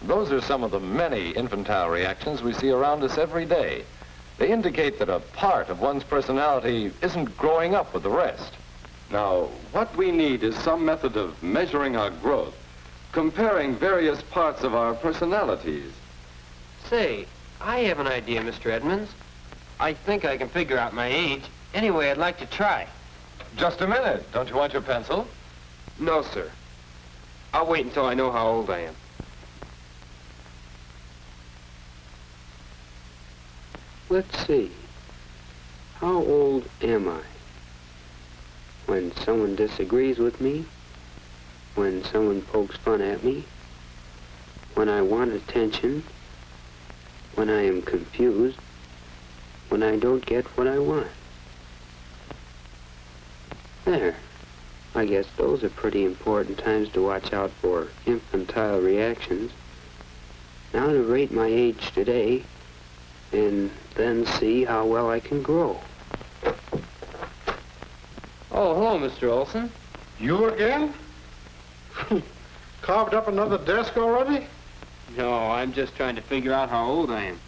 Those are some of the many infantile reactions we see around us every day. They indicate that a part of one's personality isn't growing up with the rest. Now, what we need is some method of measuring our growth, comparing various parts of our personalities. Say, I have an idea, Mr. Edmonds. I think I can figure out my age. Anyway, I'd like to try. Just a minute. Don't you want your pencil? No, sir. I'll wait until I know how old I am. Let's see. How old am I? When someone disagrees with me? When someone pokes fun at me? When I want attention? When I am confused? When I don't get what I want? There. I guess those are pretty important times to watch out for infantile reactions. Now to rate my age today, and then see how well I can grow. Oh, hello, Mr. Olson. You again? Carved up another desk already? No, I'm just trying to figure out how old I am.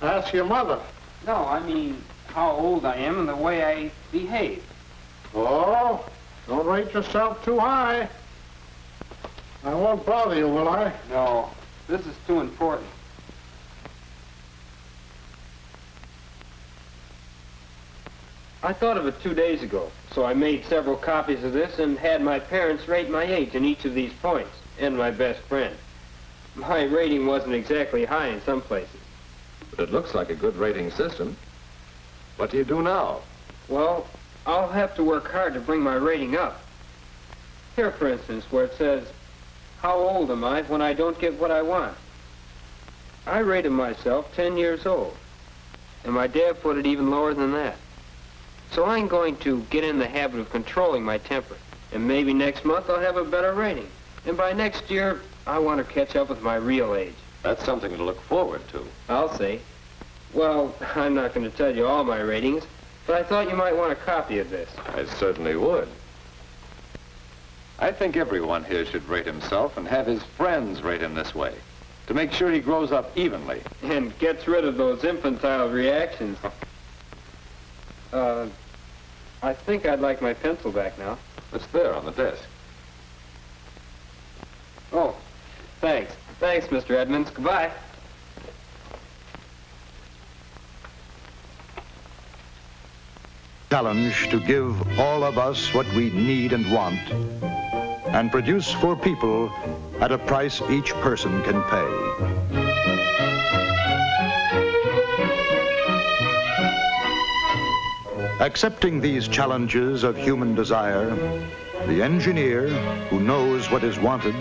Ask your mother. No, I mean how old I am and the way I behave. Oh, don't rate yourself too high. I won't bother you, will I? No, this is too important. I thought of it 2 days ago, so I made several copies of this and had my parents rate my age in each of these points, and my best friend. My rating wasn't exactly high in some places. But it looks like a good rating system. What do you do now? Well, I'll have to work hard to bring my rating up. Here, for instance, where it says, how old am I when I don't get what I want? I rated myself 10 years old, and my dad put it even lower than that. So I'm going to get in the habit of controlling my temper, and maybe next month I'll have a better rating. And by next year, I want to catch up with my real age. That's something to look forward to. I'll see. Well, I'm not going to tell you all my ratings, but I thought you might want a copy of this. I certainly would. I think everyone here should rate himself and have his friends rate him this way, to make sure he grows up evenly. And gets rid of those infantile reactions. I think I'd like my pencil back now. It's there on the desk. Oh, thanks. Thanks, Mr. Edmonds. Goodbye. Challenge to give all of us what we need and want, and produce for people at a price each person can pay. Accepting these challenges of human desire, the engineer, who knows what is wanted,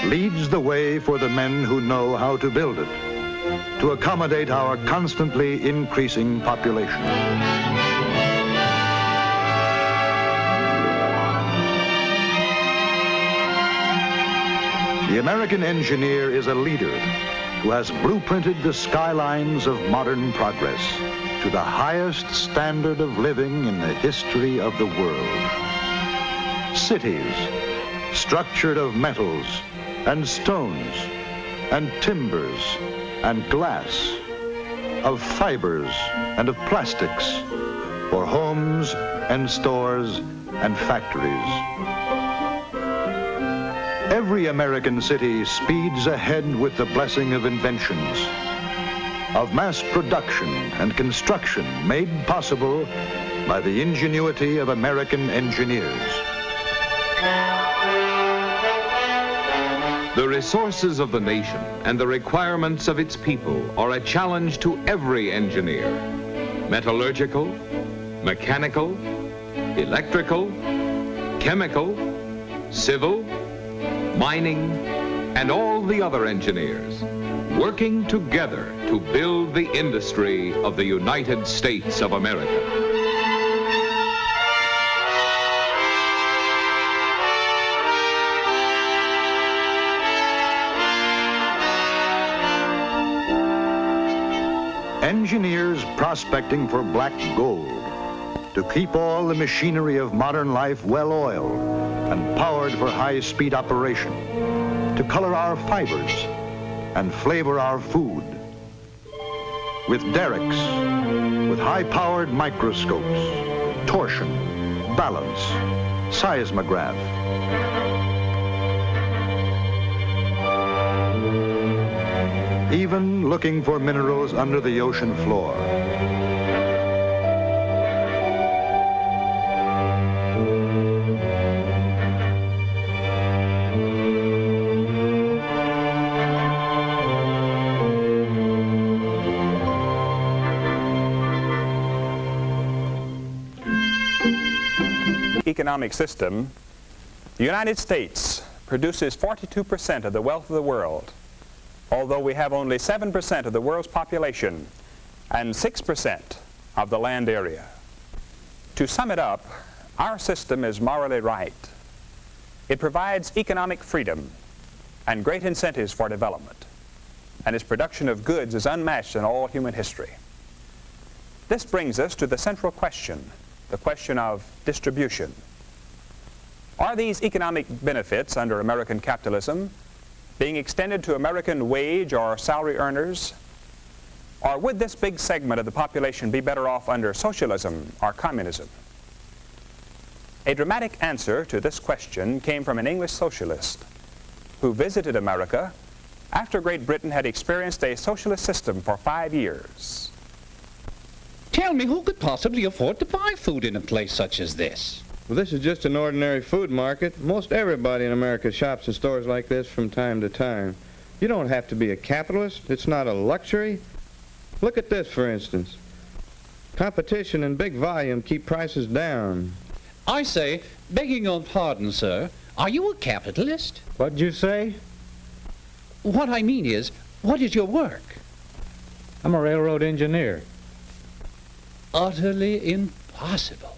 leads the way for the men who know how to build it, to accommodate our constantly increasing population. The American engineer is a leader who has blueprinted the skylines of modern progress to the highest standard of living in the history of the world. Cities, structured of metals and stones and timbers and glass, of fibers and of plastics, for homes and stores and factories. Every American city speeds ahead with the blessing of inventions, of mass production and construction made possible by the ingenuity of American engineers. The resources of the nation and the requirements of its people are a challenge to every engineer. Metallurgical, mechanical, electrical, chemical, civil, mining, and all the other engineers, working together to build the industry of the United States of America. Engineers prospecting for black gold to keep all the machinery of modern life well-oiled and powered for high-speed operation, to color our fibers and flavor our food. With derricks, with high-powered microscopes, torsion, balance, seismograph. Even looking for minerals under the ocean floor. Economic system, the United States produces 42% of the wealth of the world, although we have only 7% of the world's population and 6% of the land area. To sum it up, our system is morally right. It provides economic freedom and great incentives for development, and its production of goods is unmatched in all human history. This brings us to the central question, the question of distribution. Are these economic benefits under American capitalism being extended to American wage or salary earners? Or would this big segment of the population be better off under socialism or communism? A dramatic answer to this question came from an English socialist who visited America after Great Britain had experienced a socialist system for 5 years. Tell me, who could possibly afford to buy food in a place such as this? Well, this is just an ordinary food market. Most everybody in America shops in stores like this from time to time. You don't have to be a capitalist. It's not a luxury. Look at this, for instance. Competition and big volume keep prices down. I say, begging your pardon, sir, are you a capitalist? What'd you say? What I mean is, what is your work? I'm a railroad engineer. Utterly impossible.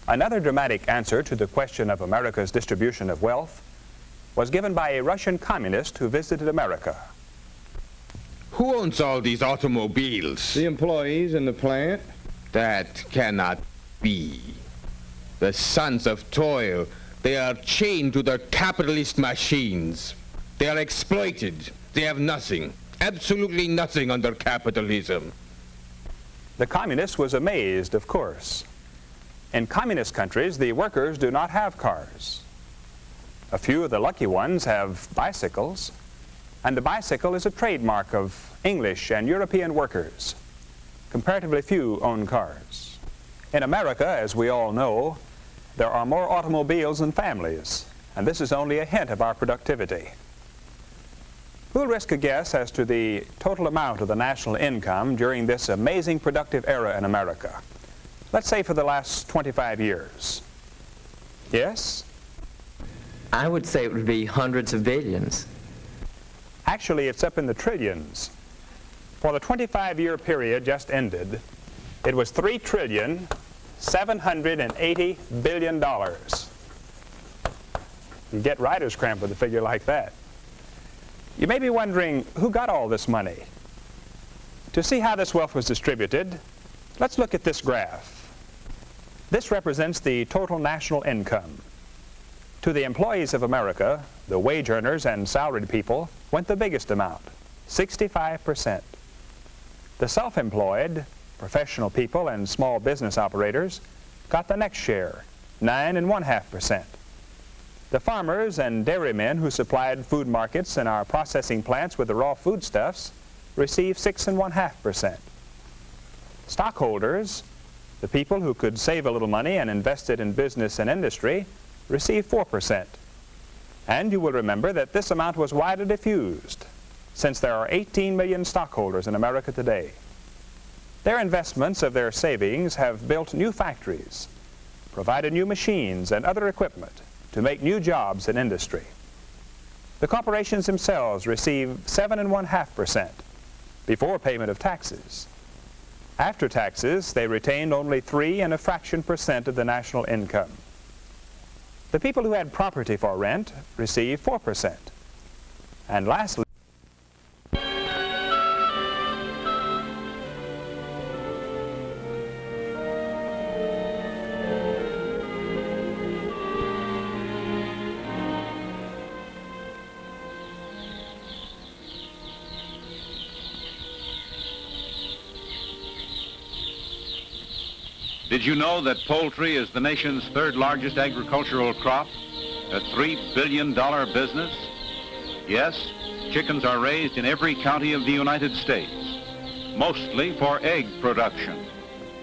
Another dramatic answer to the question of America's distribution of wealth was given by a Russian communist who visited America. Who owns all these automobiles? The employees in the plant. That cannot be. The sons of toil, they are chained to their capitalist machines. They are exploited. They have nothing, absolutely nothing under capitalism. The communist was amazed, of course. In communist countries, the workers do not have cars. A few of the lucky ones have bicycles, and the bicycle is a trademark of English and European workers. Comparatively few own cars. In America, as we all know, there are more automobiles than families, and this is only a hint of our productivity. Who'll risk a guess as to the total amount of the national income during this amazing productive era in America? Let's say for the last 25 years. Yes? I would say it would be hundreds of billions. Actually, it's up in the trillions. For the 25-year period just ended, it was $3,780 billion. You get writer's cramp with a figure like that. You may be wondering, who got all this money? To see how this wealth was distributed, let's look at this graph. This represents the total national income. To the employees of America, the wage earners and salaried people, went the biggest amount, 65%. The self-employed, professional people and small business operators got the next share, 9.5%. The farmers and dairymen who supplied food markets and our processing plants with the raw foodstuffs received 6.5%. Stockholders, the people who could save a little money and invest it in business and industry, received 4%. And you will remember that this amount was widely diffused, since there are 18 million stockholders in America today. Their investments of their savings have built new factories, provided new machines and other equipment to make new jobs in industry. The corporations themselves receive 7.5% before payment of taxes. After taxes, they retained only 3.1% of the national income. The people who had property for rent received 4%. And lastly, Did you know that poultry is the nation's third largest agricultural crop? A $3 billion business? Yes, chickens are raised in every county of the United States, mostly for egg production.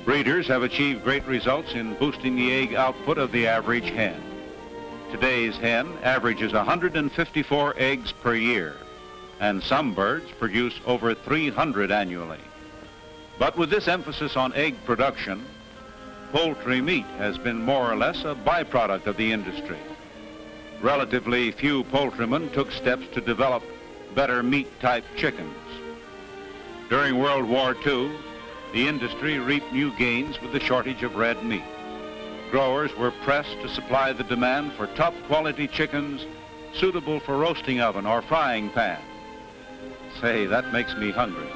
Breeders have achieved great results in boosting the egg output of the average hen. Today's hen averages 154 eggs per year, and some birds produce over 300 annually. But with this emphasis on egg production, poultry meat has been more or less a byproduct of the industry. Relatively few poultrymen took steps to develop better meat-type chickens. During World War II, the industry reaped new gains with the shortage of red meat. Growers were pressed to supply the demand for top-quality chickens suitable for roasting oven or frying pan. Say, that makes me hungry.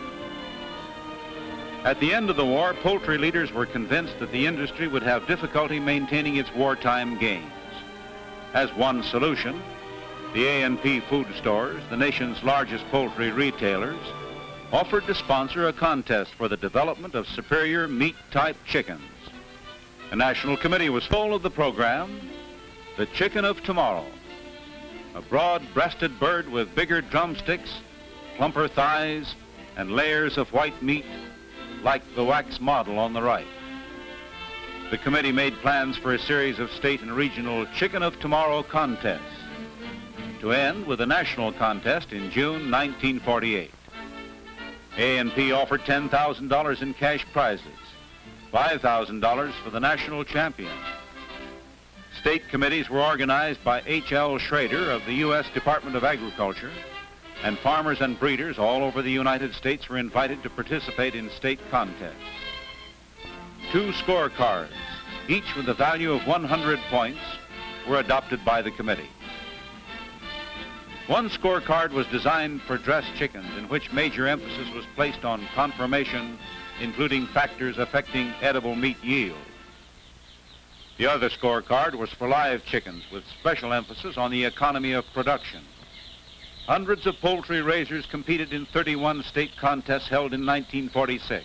At the end of the war, poultry leaders were convinced that the industry would have difficulty maintaining its wartime gains. As one solution, the A&P food stores, the nation's largest poultry retailers, offered to sponsor a contest for the development of superior meat-type chickens. The National Committee was full of the program, The Chicken of Tomorrow, a broad-breasted bird with bigger drumsticks, plumper thighs, and layers of white meat like the wax model on the right. The committee made plans for a series of state and regional Chicken of Tomorrow contests, to end with a national contest in June 1948. A&P offered $10,000 in cash prizes, $5,000 for the national champion. State committees were organized by H.L. Schrader of the U.S. Department of Agriculture, and farmers and breeders all over the United States were invited to participate in state contests. 2 scorecards, each with a value of 100 points, were adopted by the committee. One scorecard was designed for dressed chickens, in which major emphasis was placed on conformation, including factors affecting edible meat yield. The other scorecard was for live chickens, with special emphasis on the economy of production. Hundreds of poultry raisers competed in 31 state contests held in 1946.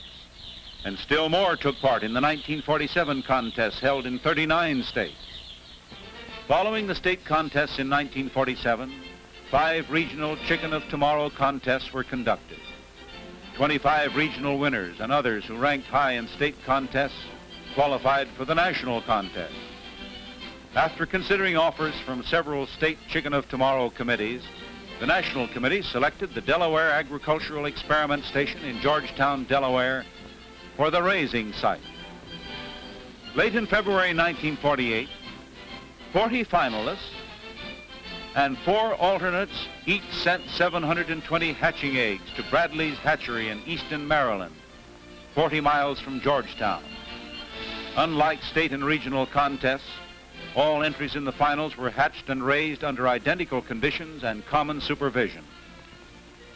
And still more took part in the 1947 contests held in 39 states. Following the state contests in 1947, 5 regional Chicken of Tomorrow contests were conducted. 25 regional winners and others who ranked high in state contests qualified for the national contest. After considering offers from several state Chicken of Tomorrow committees, the National Committee selected the Delaware Agricultural Experiment Station in Georgetown, Delaware, for the raising site. Late in February 1948, 40 finalists and 4 alternates each sent 720 hatching eggs to Bradley's Hatchery in Easton, Maryland, 40 miles from Georgetown. Unlike state and regional contests, all entries in the finals were hatched and raised under identical conditions and common supervision.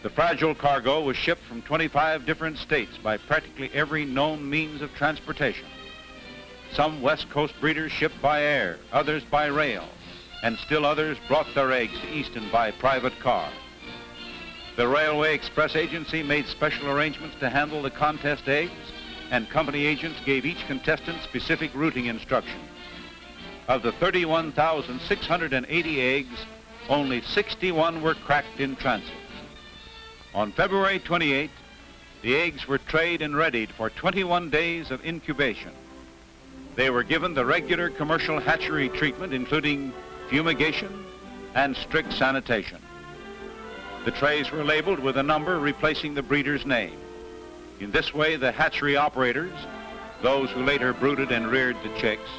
The fragile cargo was shipped from 25 different states by practically every known means of transportation. Some West Coast breeders shipped by air, others by rail, and still others brought their eggs to Easton by private car. The Railway Express Agency made special arrangements to handle the contest eggs, and company agents gave each contestant specific routing instructions. Of the 31,680 eggs, only 61 were cracked in transit. On February 28, the eggs were trayed and readied for 21 days of incubation. They were given the regular commercial hatchery treatment, including fumigation and strict sanitation. The trays were labeled with a number replacing the breeder's name. In this way, the hatchery operators, those who later brooded and reared the chicks,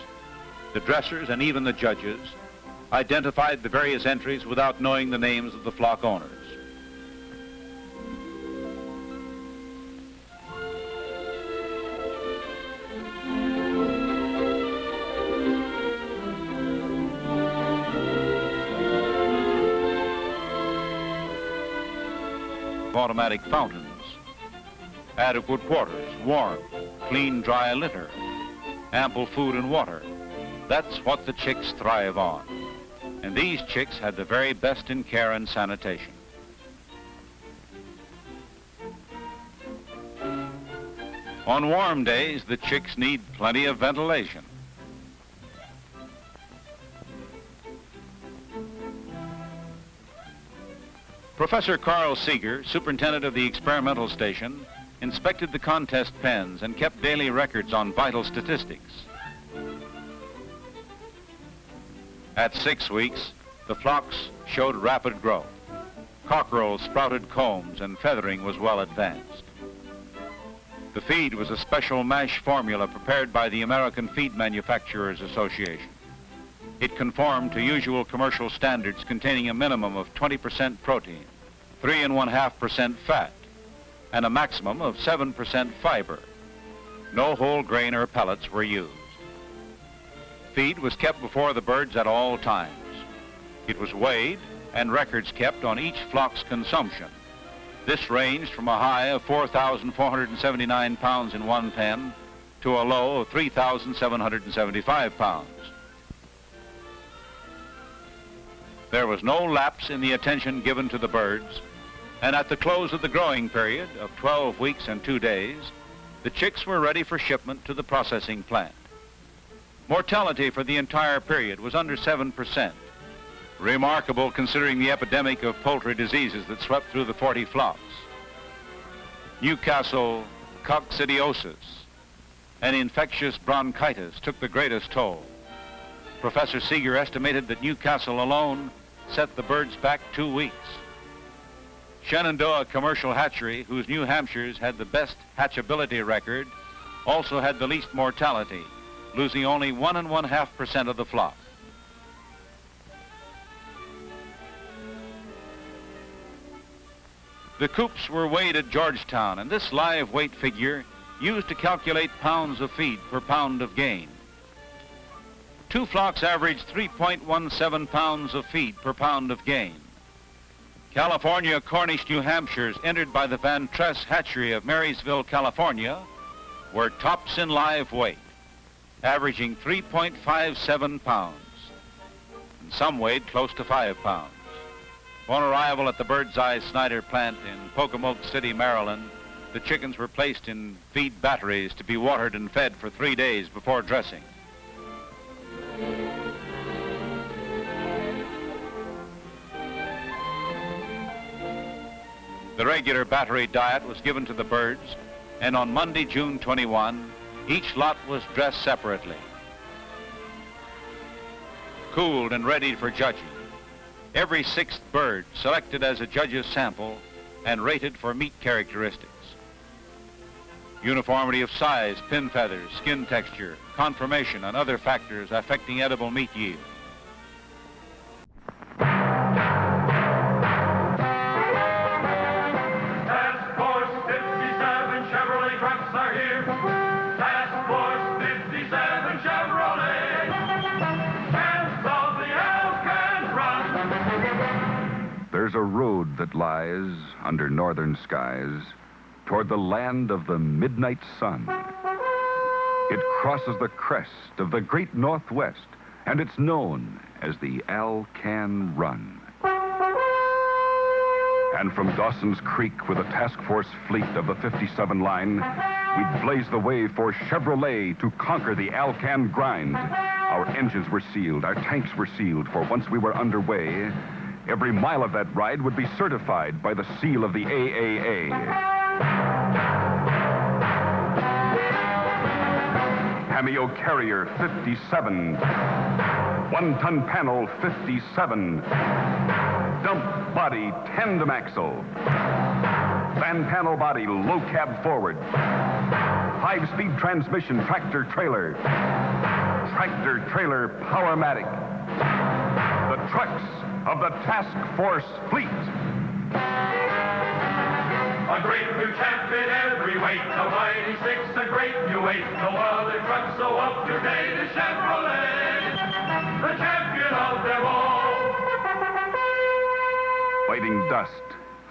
the dressers, and even the judges, identified the various entries without knowing the names of the flock owners. Automatic fountains, adequate quarters, warmth, clean, dry litter, ample food and water. That's what the chicks thrive on. And these chicks had the very best in care and sanitation. On warm days, the chicks need plenty of ventilation. Professor Carl Seeger, superintendent of the experimental station, inspected the contest pens and kept daily records on vital statistics. At 6 weeks, the flocks showed rapid growth. Cockerels sprouted combs and feathering was well advanced. The feed was a special mash formula prepared by the American Feed Manufacturers Association. It conformed to usual commercial standards containing a minimum of 20% protein, 3.5% fat, and a maximum of 7% fiber. No whole grain or pellets were used. Feed was kept before the birds at all times. It was weighed and records kept on each flock's consumption. This ranged from a high of 4,479 pounds in one pen to a low of 3,775 pounds. There was no lapse in the attention given to the birds, and at the close of the growing period of 12 weeks and 2 days, the chicks were ready for shipment to the processing plant. Mortality for the entire period was under 7%. Remarkable considering the epidemic of poultry diseases that swept through the 40 flocks. Newcastle coccidiosis, an infectious bronchitis, took the greatest toll. Professor Seeger estimated that Newcastle alone set the birds back 2 weeks. Shenandoah Commercial Hatchery, whose New Hampshires had the best hatchability record, also had the least mortality, losing only 1.5% of the flock. The coops were weighed at Georgetown, and this live weight figure used to calculate pounds of feed per pound of gain. 2 flocks averaged 3.17 pounds of feed per pound of gain. California Cornish New Hampshires, entered by the Van Tress Hatchery of Marysville, California, were tops in live weight, averaging 3.57 pounds, and some weighed close to 5 pounds. On arrival at the Bird's Eye Snyder plant in Pocomoke City, Maryland, the chickens were placed in feed batteries to be watered and fed for 3 days before dressing. The regular battery diet was given to the birds, and on Monday, June 21, each lot was dressed separately, cooled and ready for judging. Every 6th bird selected as a judge's sample and rated for meat characteristics. Uniformity of size, pin feathers, skin texture, conformation, and other factors affecting edible meat yield. Task Force 57 Chevrolet trucks are here. Task Force 57 Chevrolet. Chance of the Alcan run. There's a road that lies under northern skies toward the land of the midnight sun. It crosses the crest of the great Northwest, and it's known as the Alcan Run. And from Dawson's Creek with a task force fleet of the 57 line, we'd blaze the way for Chevrolet to conquer the Alcan grind. Our engines were sealed, our tanks were sealed, for once we were underway, every mile of that ride would be certified by the seal of the AAA. Hameo Carrier 57, 1-ton panel 57, dump body tandem axle, van panel body low cab forward, 5-speed transmission tractor trailer Powermatic, the trucks of the Task Force Fleet. A great new champ in every weight, the Mighty Six, a great new weight. No other truck so up to date as Chevrolet, the champion of them all. Fighting dust,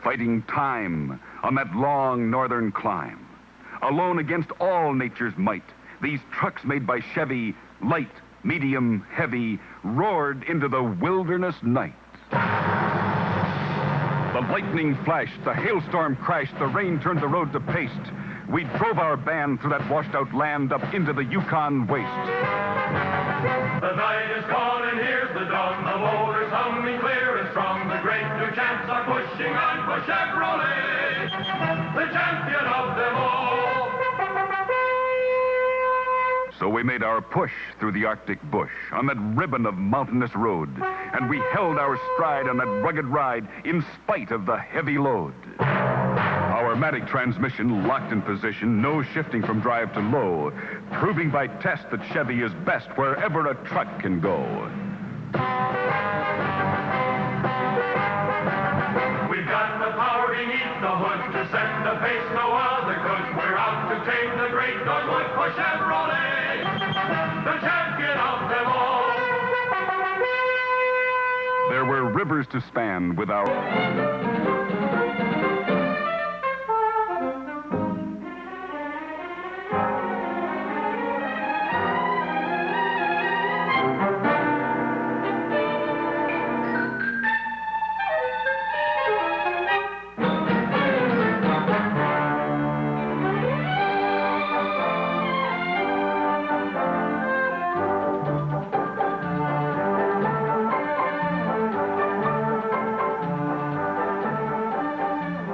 fighting time on that long northern climb. Alone against all nature's might, these trucks made by Chevy, light, medium, heavy, roared into the wilderness night. The lightning flashed, the hailstorm crashed, the rain turned the road to paste. We drove our band through that washed-out land up into the Yukon waste. The night is gone and here's the dawn. The motor's humming clear and strong. The great new champs are pushing on for Chevrolet, the champion of them all. So we made our push through the Arctic bush on that ribbon of mountainous road, and we held our stride on that rugged ride in spite of the heavy load. Our Matic transmission locked in position, no shifting from drive to low, proving by test that Chevy is best wherever a truck can go. We've got the power beneath the hood to set the pace no other could. We're out to tame the great Northwood for Chevrolet, the champion of them all. There were rivers to span with our...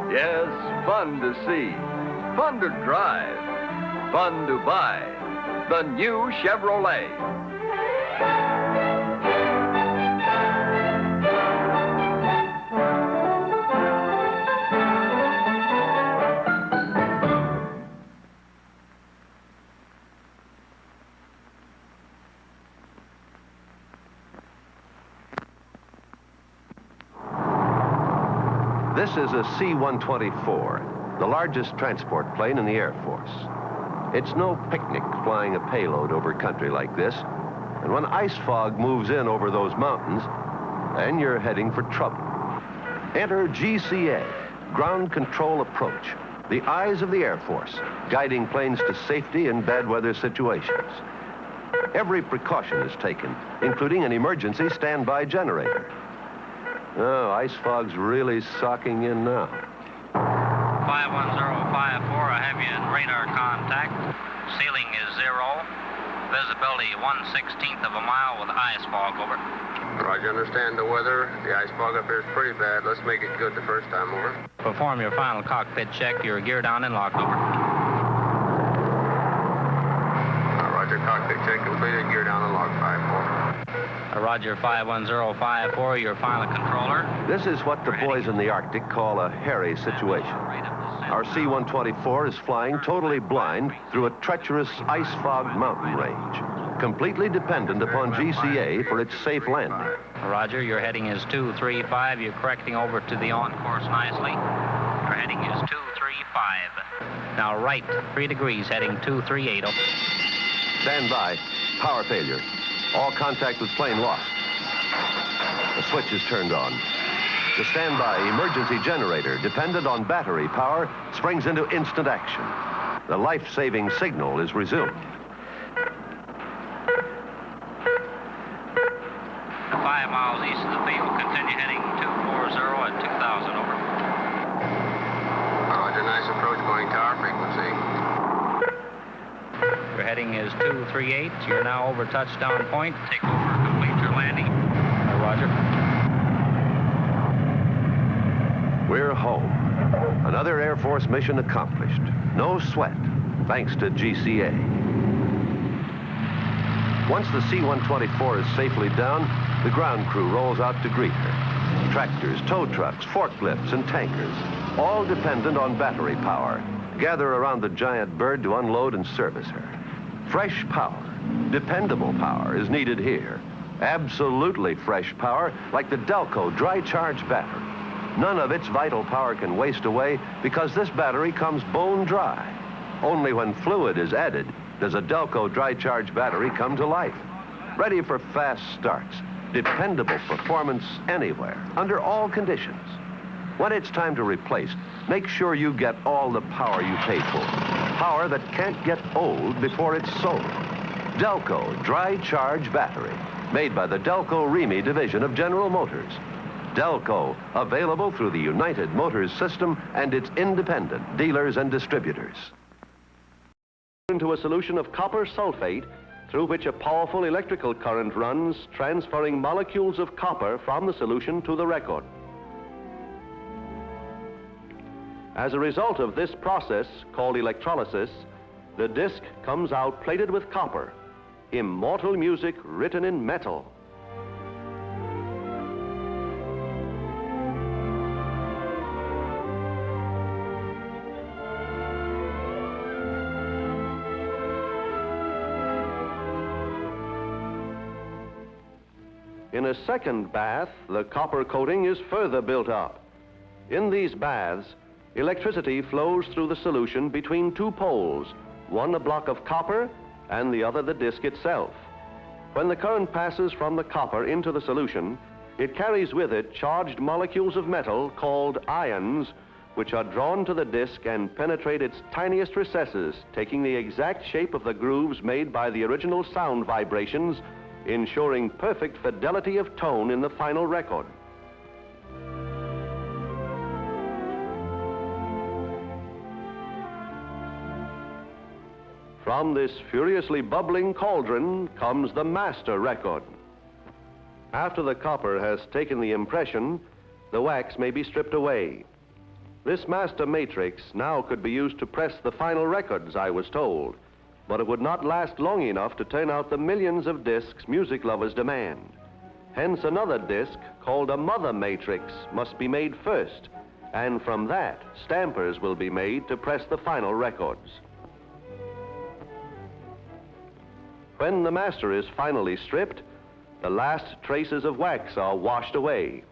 Yes, fun to see, fun to drive, fun to buy. The new Chevrolet. This is a C-124, the largest transport plane in the Air Force. It's no picnic flying a payload over country like this, and when ice fog moves in over those mountains, then you're heading for trouble. Enter GCA, Ground Control Approach, the eyes of the Air Force, guiding planes to safety in bad weather situations. Every precaution is taken, including an emergency standby generator. Oh, ice fog's really socking in now. 51054, I have you in radar contact. Ceiling is 0. Visibility 1/16 of a mile with ice fog, over. Roger, understand the weather. The ice fog up here is pretty bad. Let's make it good the first time, over. Perform your final cockpit check. Your gear down and locked, over. Roger, cockpit check completed. Gear down and locked, 5-4. Roger, 51054, your final controller. This is what the boys in the Arctic call a hairy situation. Our C-124 is flying totally blind through a treacherous ice-fogged mountain range, completely dependent upon GCA for its safe landing. Roger, your heading is 235. You're correcting over to the on-course nicely. Your heading is 235. Now right, 3 degrees, heading 238. Stand by. Power failure. All contact with plane lost. The switch is turned on. The standby emergency generator, dependent on battery power, springs into instant action. The life-saving signal is resumed. 5 miles east of the field. Continue heading 240 at 2,000, over. Roger, nice approach going tower frequency. Your heading is 238. You're now over touchdown point. Take over, complete your landing. Roger. We're home. Another Air Force mission accomplished. No sweat, thanks to GCA. Once the C-124 is safely down, the ground crew rolls out to greet her. Tractors, tow trucks, forklifts, and tankers, all dependent on battery power, gather around the giant bird to unload and service her. Fresh power, dependable power is needed here. Absolutely fresh power, like the Delco dry charge battery. None of its vital power can waste away because this battery comes bone dry. Only when fluid is added does a Delco dry charge battery come to life. Ready for fast starts, dependable performance anywhere, under all conditions. When it's time to replace, make sure you get all the power you paid for. Power that can't get old before it's sold. Delco Dry Charge Battery, made by the Delco Remy division of General Motors. Delco, available through the United Motors system and its independent dealers and distributors. into a solution of copper sulfate through which a powerful electrical current runs, transferring molecules of copper from the solution to the record. As a result of this process, called electrolysis, the disc comes out plated with copper, immortal music written in metal. In a second bath, the copper coating is further built up. In these baths, electricity flows through the solution between two poles, one a block of copper and the other the disc itself. When the current passes from the copper into the solution, it carries with it charged molecules of metal called ions, which are drawn to the disc and penetrate its tiniest recesses, taking the exact shape of the grooves made by the original sound vibrations, ensuring perfect fidelity of tone in the final record. From this furiously bubbling cauldron comes the master record. After the copper has taken the impression, the wax may be stripped away. This master matrix now could be used to press the final records, I was told, but it would not last long enough to turn out the millions of discs music lovers demand. Hence another disc called a mother matrix must be made first, and from that, stampers will be made to press the final records. When the master is finally stripped, the last traces of wax are washed away.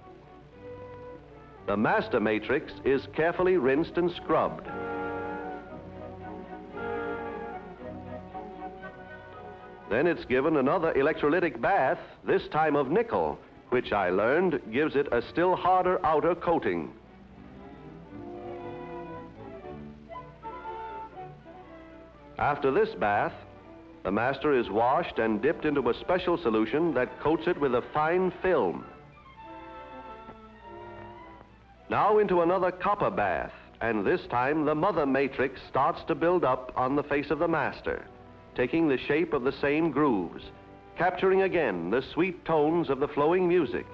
The master matrix is carefully rinsed and scrubbed. Then it's given another electrolytic bath, this time of nickel, which I learned gives it a still harder outer coating. After this bath, the master is washed and dipped into a special solution that coats it with a fine film. Now into another copper bath, and this time the mother matrix starts to build up on the face of the master, taking the shape of the same grooves, capturing again the sweet tones of the flowing music.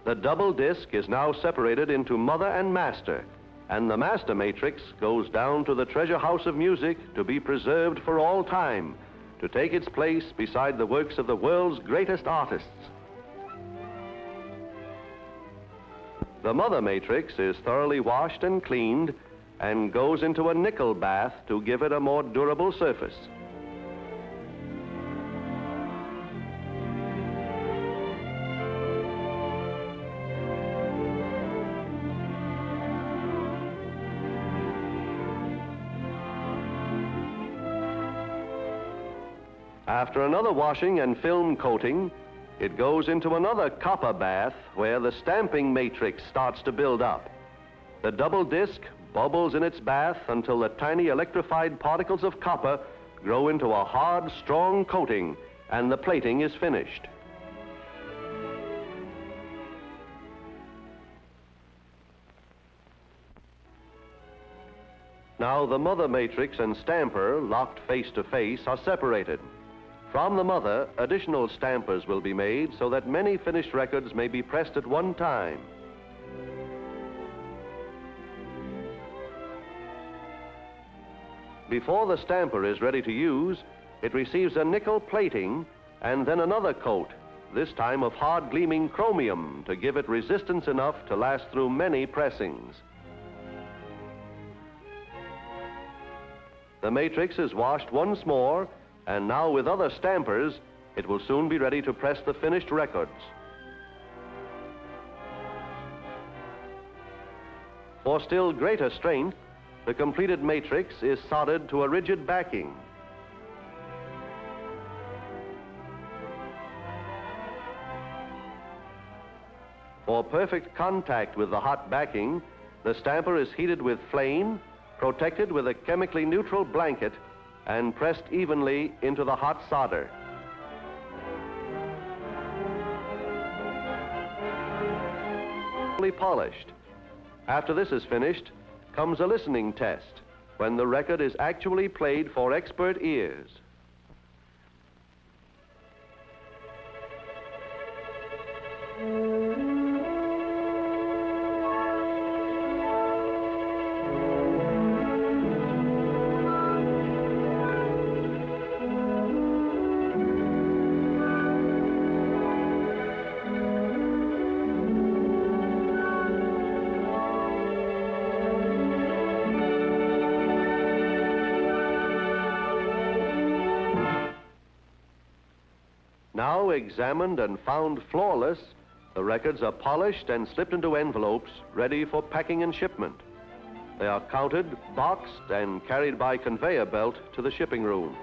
The double disc is now separated into mother and master, and the master matrix goes down to the treasure house of music to be preserved for all time, to take its place beside the works of the world's greatest artists. The mother matrix is thoroughly washed and cleaned and goes into a nickel bath to give it a more durable surface. After another washing and film coating, it goes into another copper bath where the stamping matrix starts to build up. The double disc bubbles in its bath until the tiny electrified particles of copper grow into a hard, strong coating, and the plating is finished. Now the mother matrix and stamper, locked face to face, are separated. From the mother, additional stampers will be made so that many finished records may be pressed at one time. Before the stamper is ready to use, it receives a nickel plating and then another coat, this time of hard gleaming chromium, to give it resistance enough to last through many pressings. The matrix is washed once more, and now with other stampers, it will soon be ready to press the finished records. For still greater strength, the completed matrix is soldered to a rigid backing. For perfect contact with the hot backing, the stamper is heated with flame, protected with a chemically neutral blanket, and pressed evenly into the hot solder. polished. After this is finished, comes a listening test, when the record is actually played for expert ears. Now examined and found flawless, the records are polished and slipped into envelopes ready for packing and shipment. They are counted, boxed, and carried by conveyor belt to the shipping room.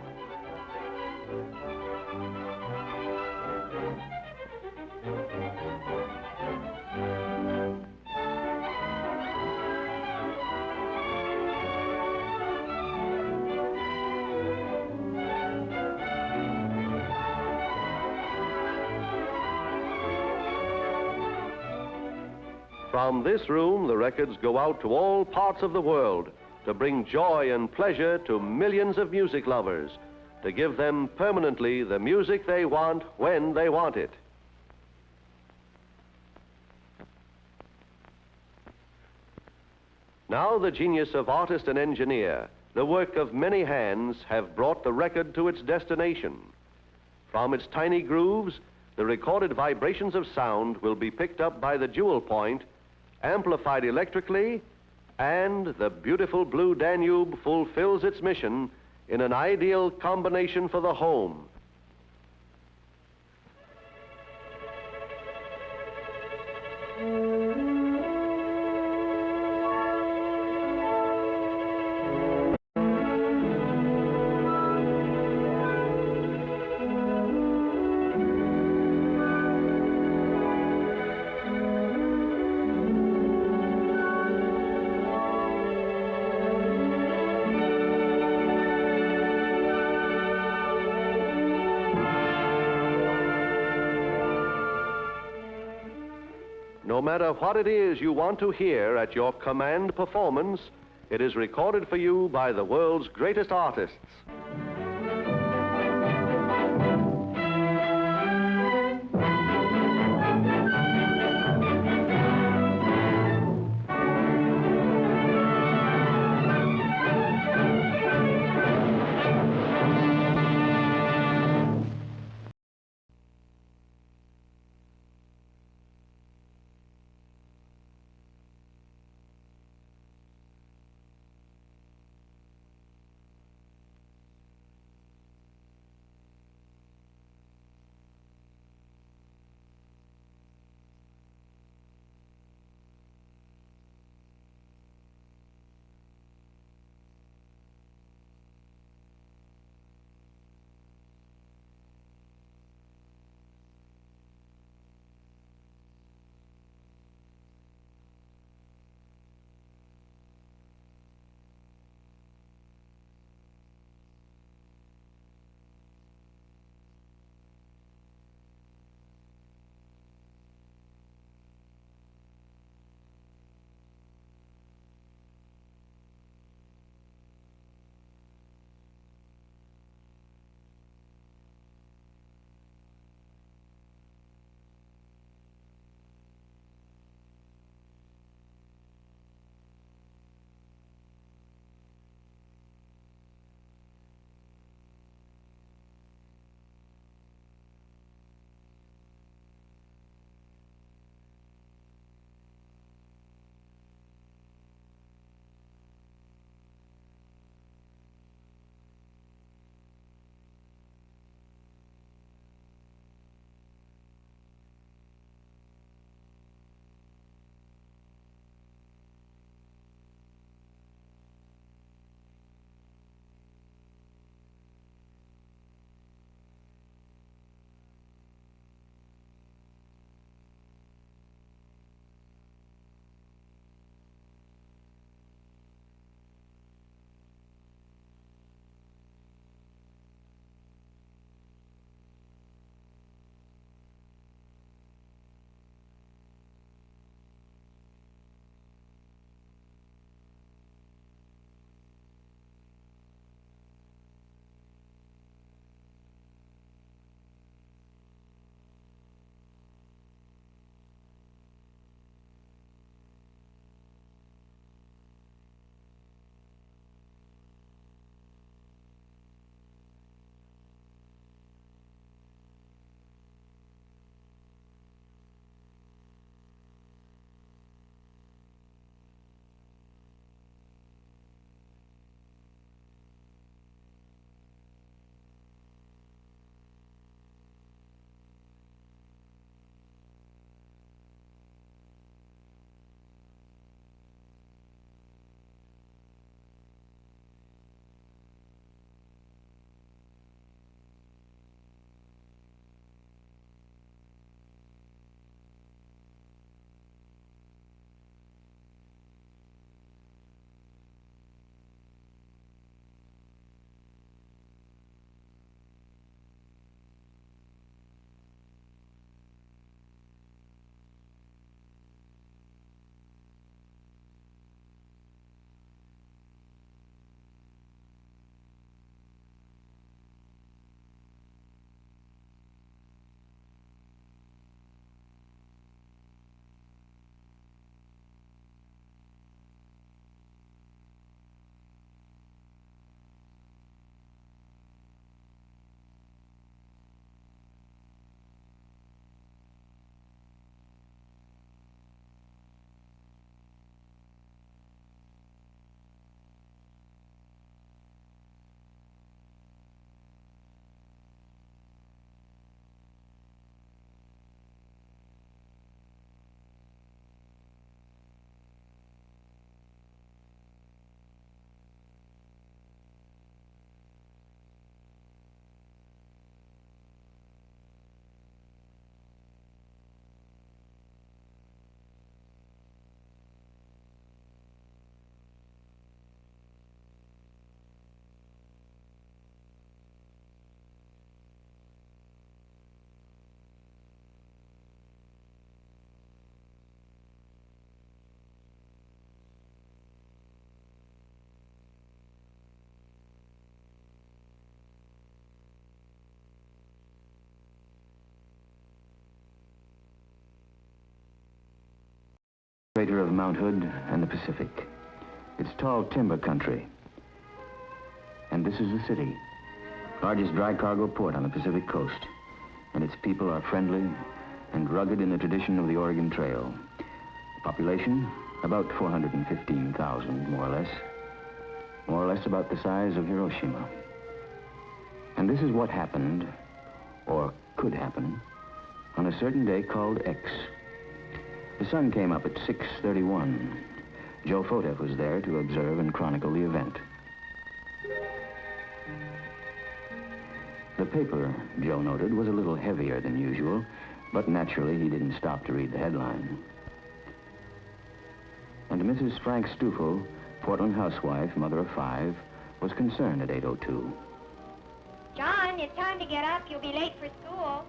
From this room, the records go out to all parts of the world to bring joy and pleasure to millions of music lovers, to give them permanently the music they want when they want it. Now the genius of artist and engineer, the work of many hands, have brought the record to its destination. From its tiny grooves, the recorded vibrations of sound will be picked up by the jewel point, amplified electrically, and the beautiful blue Danube fulfills its mission in an ideal combination for the home. No matter what it is you want to hear at your command performance, it is recorded for you by the world's greatest artists. crater of Mount Hood and the Pacific. It's tall timber country. And this is the city, largest dry cargo port on the Pacific coast. And its people are friendly and rugged in the tradition of the Oregon Trail. Population, about 415,000, more or less about the size of Hiroshima. And this is what happened, or could happen, on a certain day called X. The sun came up at 6:31. Joe Foteff was there to observe and chronicle the event. The paper, Joe noted, was a little heavier than usual, but naturally he didn't stop to read the headline. And Mrs. Frank Stufel, Portland housewife, mother of 5, was concerned at 8:02. John, it's time to get up. You'll be late for school.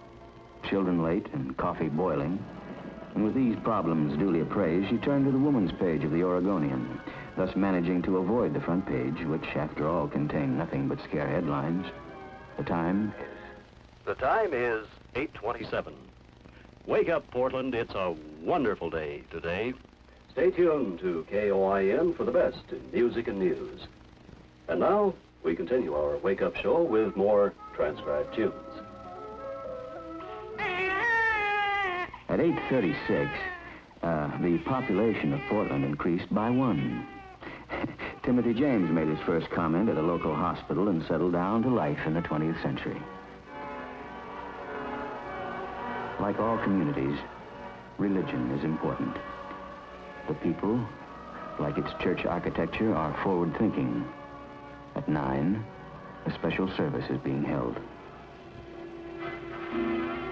Children late and coffee boiling. And with these problems duly appraised, she turned to the woman's page of the Oregonian, thus managing to avoid the front page, which, after all, contained nothing but scare headlines. The time is 8:27. Wake up, Portland. It's a wonderful day today. Stay tuned to KOIN for the best in music and news. And now, we continue our wake-up show with more transcribed tunes. At 8:36, the population of Portland increased by 1. Timothy James made his first comment at a local hospital and settled down to life in the 20th century. Like all communities, religion is important. The people, like its church architecture, are forward-thinking. At 9, a special service is being held.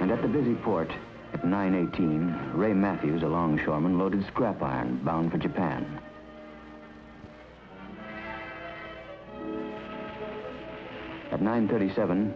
And at the busy port, at 9:18, Ray Matthews, a longshoreman, loaded scrap iron bound for Japan. At 9:37,